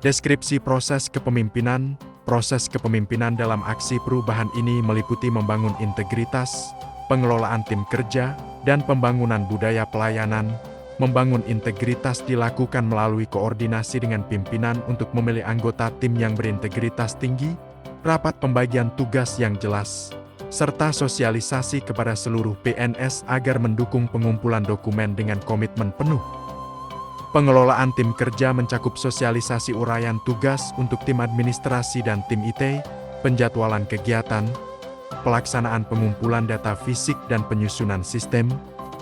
Deskripsi proses kepemimpinan. Proses kepemimpinan dalam aksi perubahan ini meliputi membangun integritas, pengelolaan tim kerja, dan pembangunan budaya pelayanan. Membangun integritas dilakukan melalui koordinasi dengan pimpinan untuk memilih anggota tim yang berintegritas tinggi, rapat pembagian tugas yang jelas, serta sosialisasi kepada seluruh PNS agar mendukung pengumpulan dokumen dengan komitmen penuh. Pengelolaan tim kerja mencakup sosialisasi uraian tugas untuk tim administrasi dan tim IT, penjadwalan kegiatan, pelaksanaan pengumpulan data fisik dan penyusunan sistem,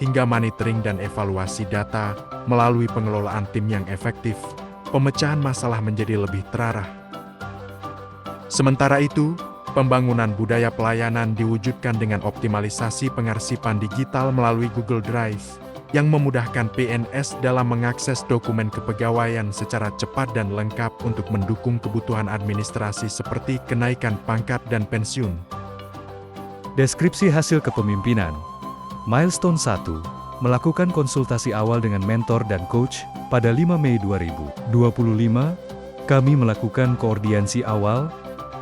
hingga monitoring dan evaluasi data. Melalui pengelolaan tim yang efektif, pemecahan masalah menjadi lebih terarah. Sementara itu, pembangunan budaya pelayanan diwujudkan dengan optimalisasi pengarsipan digital melalui Google Drive, yang memudahkan PNS dalam mengakses dokumen kepegawaian secara cepat dan lengkap untuk mendukung kebutuhan administrasi seperti kenaikan pangkat dan pensiun. Deskripsi hasil kepemimpinan. Milestone 1. Melakukan konsultasi awal dengan mentor dan coach. Pada 5 Mei 2025, kami melakukan koordinasi awal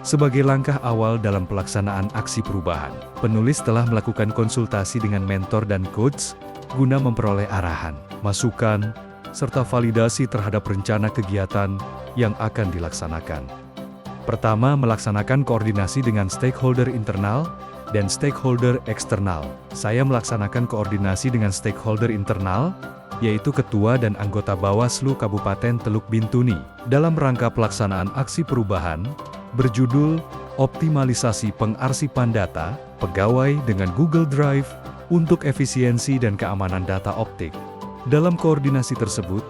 sebagai langkah awal dalam pelaksanaan aksi perubahan. Penulis telah melakukan konsultasi dengan mentor dan coach guna memperoleh arahan, masukan, serta validasi terhadap rencana kegiatan yang akan dilaksanakan. Pertama, melaksanakan koordinasi dengan stakeholder internal dan stakeholder eksternal. Saya melaksanakan koordinasi dengan stakeholder internal, yaitu Ketua dan anggota Bawaslu Kabupaten Teluk Bintuni, dalam rangka pelaksanaan aksi perubahan, berjudul Optimalisasi Pengarsipan Data Pegawai dengan Google Drive untuk efisiensi dan keamanan data optik. Dalam koordinasi tersebut,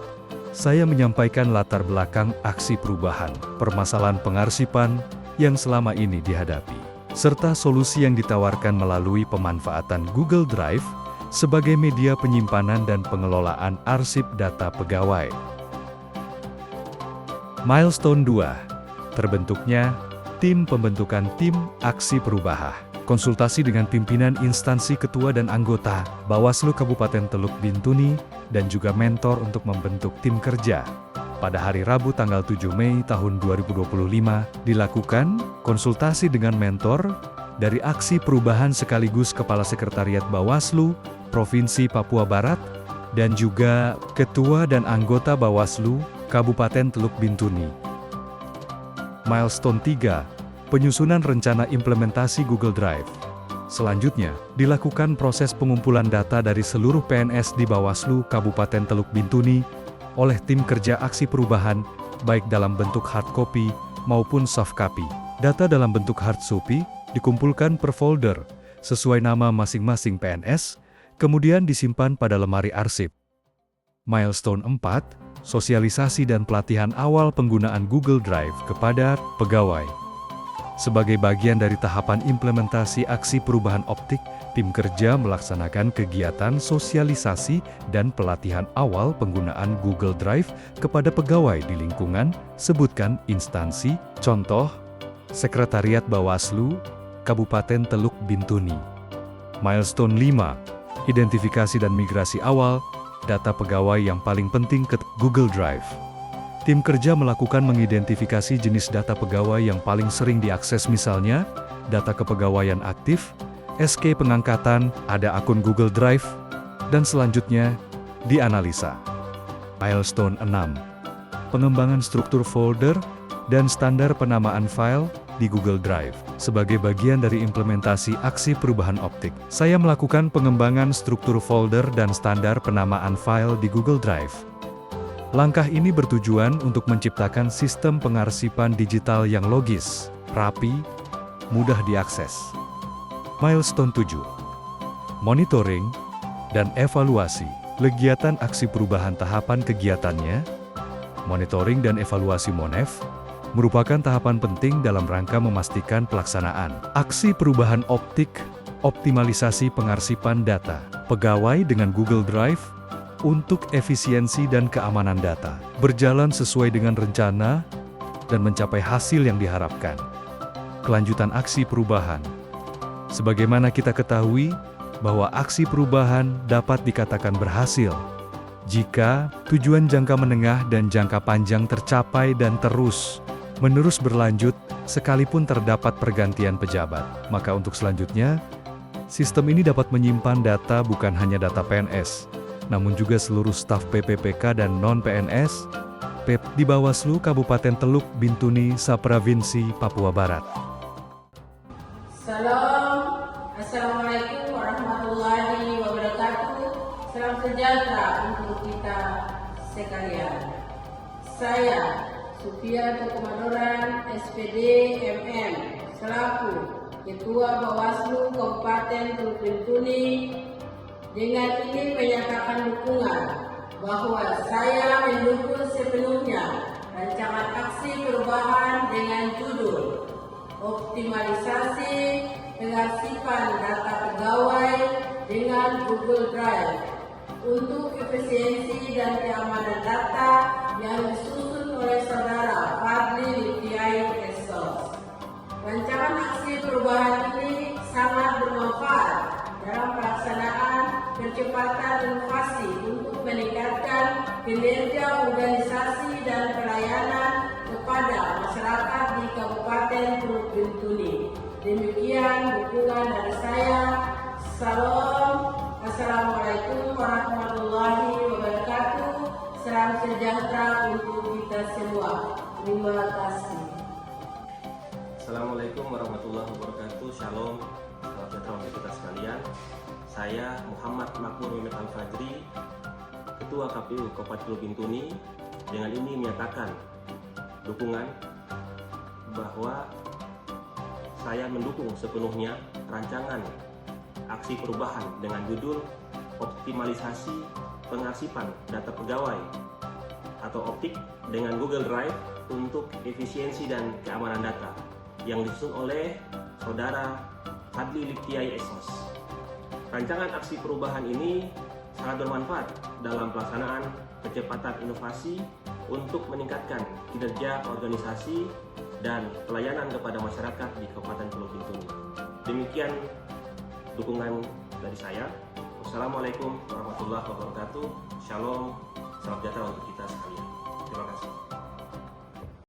saya menyampaikan latar belakang aksi perubahan, permasalahan pengarsipan yang selama ini dihadapi, serta solusi yang ditawarkan melalui pemanfaatan Google Drive sebagai media penyimpanan dan pengelolaan arsip data pegawai. Milestone 2. Terbentuknya pembentukan tim aksi perubahan. Konsultasi dengan pimpinan instansi ketua dan anggota Bawaslu Kabupaten Teluk Bintuni dan juga mentor untuk membentuk tim kerja. Pada hari Rabu tanggal 7 Mei tahun 2025 dilakukan konsultasi dengan mentor dari aksi perubahan sekaligus Kepala Sekretariat Bawaslu Provinsi Papua Barat dan juga ketua dan anggota Bawaslu Kabupaten Teluk Bintuni. Milestone 3. Penyusunan rencana implementasi Google Drive. Selanjutnya, dilakukan proses pengumpulan data dari seluruh PNS di Bawaslu Kabupaten Teluk Bintuni oleh tim kerja aksi perubahan, baik dalam bentuk hard copy maupun soft copy. Data dalam bentuk hard copy dikumpulkan per folder sesuai nama masing-masing PNS, kemudian disimpan pada lemari arsip. Milestone 4. Sosialisasi dan pelatihan awal penggunaan Google Drive kepada pegawai. Sebagai bagian dari tahapan implementasi aksi perubahan optik, tim kerja melaksanakan kegiatan sosialisasi dan pelatihan awal penggunaan Google Drive kepada pegawai di lingkungan, sebutkan instansi, contoh, Sekretariat Bawaslu, Kabupaten Teluk Bintuni. Milestone 5. Identifikasi dan migrasi awal, data pegawai yang paling penting ke Google Drive. Tim kerja melakukan mengidentifikasi jenis data pegawai yang paling sering diakses, misalnya, data kepegawaian aktif, SK pengangkatan, ada akun Google Drive, dan selanjutnya, dianalisa. Milestone 6. Pengembangan struktur folder dan standar penamaan file di Google Drive. Sebagai bagian dari implementasi aksi perubahan optik, saya melakukan pengembangan struktur folder dan standar penamaan file di Google Drive. Langkah ini bertujuan untuk menciptakan sistem pengarsipan digital yang logis, rapi, mudah diakses. Milestone 7. Monitoring dan evaluasi. Kegiatan aksi perubahan tahapan kegiatannya, monitoring dan evaluasi MONEV, merupakan tahapan penting dalam rangka memastikan pelaksanaan aksi perubahan optik, optimalisasi pengarsipan data pegawai dengan Google Drive, untuk efisiensi dan keamanan data, berjalan sesuai dengan rencana, dan mencapai hasil yang diharapkan. Kelanjutan aksi perubahan. Sebagaimana kita ketahui, bahwa aksi perubahan dapat dikatakan berhasil, Jika tujuan jangka menengah dan jangka panjang tercapai dan terus-menerus berlanjut, sekalipun terdapat pergantian pejabat, maka untuk selanjutnya, sistem ini dapat menyimpan data bukan hanya data PNS, namun juga seluruh staf PPPK dan non-PNS, PEP di Bawaslu Kabupaten Teluk Bintuni, Provinsi Papua Barat. Salam, Assalamualaikum warahmatullahi wabarakatuh. Salam sejahtera untuk kita sekalian. Saya Sufiatul Komandoran SPD MM selaku Ketua Bawaslu Kabupaten Teluk Bintuni dengan ini menyatakan dukungan bahwa saya mendukung sepenuhnya rancangan aksi perubahan dengan judul optimalisasi pengarsipan data pegawai dengan Google Drive untuk efisiensi dan keamanan data yang disusun oleh Saudara Fadli Liptiai SOS. Rancangan aksi perubahan ini sangat bermanfaat dalam pelaksanaan percepatan inovasi untuk meningkatkan kinerja organisasi dan pelayanan kepada masyarakat di Kabupaten Teluk Bintuni. Demikian dukungan dari saya. Salam, Assalamualaikum warahmatullahi wabarakatuh. Salam sejahtera untuk kita semua. Terima kasih. Assalamualaikum warahmatullahi wabarakatuh. Shalom, salam sejahtera untuk kita sekalian. Saya Muhammad Makmur Mehmet Al-Fajri, Ketua KPU Kabupaten Teluk Bintuni, dengan ini menyatakan dukungan bahwa saya mendukung sepenuhnya rancangan aksi perubahan dengan judul optimalisasi pengarsipan data pegawai atau OPTIK dengan Google Drive untuk efisiensi dan keamanan data yang disusun oleh Saudara Fadli Liptiai SOS. Rancangan aksi perubahan ini sangat bermanfaat dalam pelaksanaan percepatan inovasi untuk meningkatkan kinerja organisasi dan pelayanan kepada masyarakat di Kabupaten Teluk Bintuni. Demikian dukungan dari saya. Wassalamualaikum warahmatullahi wabarakatuh. Shalom, salam sejahtera untuk kita sekalian. Terima kasih.